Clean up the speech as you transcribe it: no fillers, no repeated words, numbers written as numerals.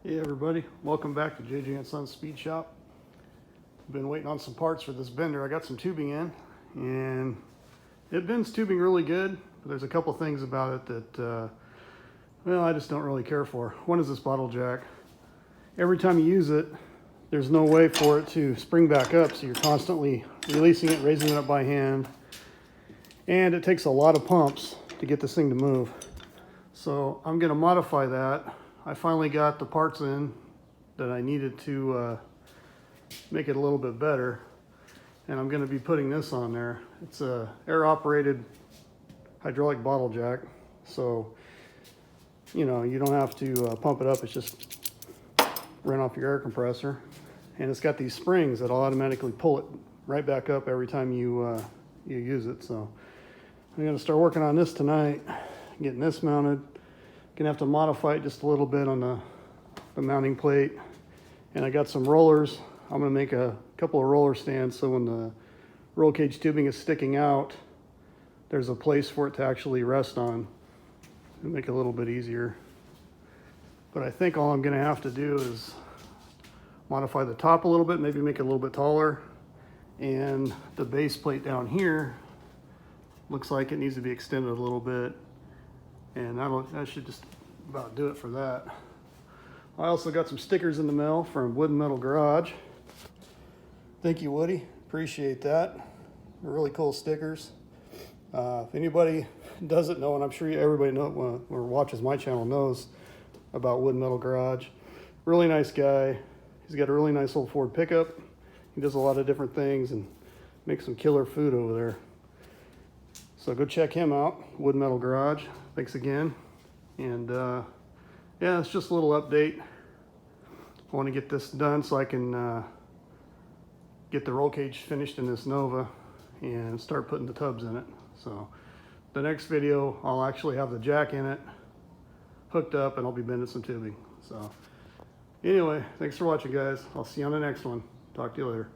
Hey everybody, welcome back to JJ and Sons Speed Shop. Been waiting on some parts for this bender. I got some tubing in and it bends tubing really good, but there's a couple things about it that well, I just don't really care for. One is this bottle jack. Every time you use it, there's no way for it to spring back up, so you're constantly releasing it, raising it up by hand, and it takes a lot of pumps to get this thing to move. So I'm going to modify that. I finally got the parts in that I needed to make it a little bit better, and I'm going to be putting this on there. It's a air-operated hydraulic bottle jack, so you know you don't have to pump it up. It's just run off your air compressor, and it's got these springs that'll automatically pull it right back up every time you use it. So I'm going to start working on this tonight, getting this mounted. Gonna have to modify it just a little bit on the mounting plate, and I got some rollers. I'm gonna make a couple of roller stands so when the roll cage tubing is sticking out, there's a place for it to actually rest on and make it a little bit easier. But I think all I'm gonna have to do is modify the top a little bit, maybe make it a little bit taller, and the base plate down here looks like it needs to be extended a little bit. And that should just about do it for that. I also got some stickers in the mail from Wood and Metal Garage. Thank you, Woody. Appreciate that. They're really cool stickers. If anybody doesn't know, and I'm sure everybody knows or watches my channel knows about Wood and Metal Garage. Really nice guy. He's got a really nice old Ford pickup. He does a lot of different things and makes some killer food over there. So go check him out, Wood and Metal Garage. Thanks again. And yeah, it's just a little update. I want to get this done so I can get the roll cage finished in this Nova and start putting the tubs in it. So the next video, I'll actually have the jack in it, hooked up, and I'll be bending some tubing. So anyway, thanks for watching, guys. I'll see you on the next one. Talk to you later.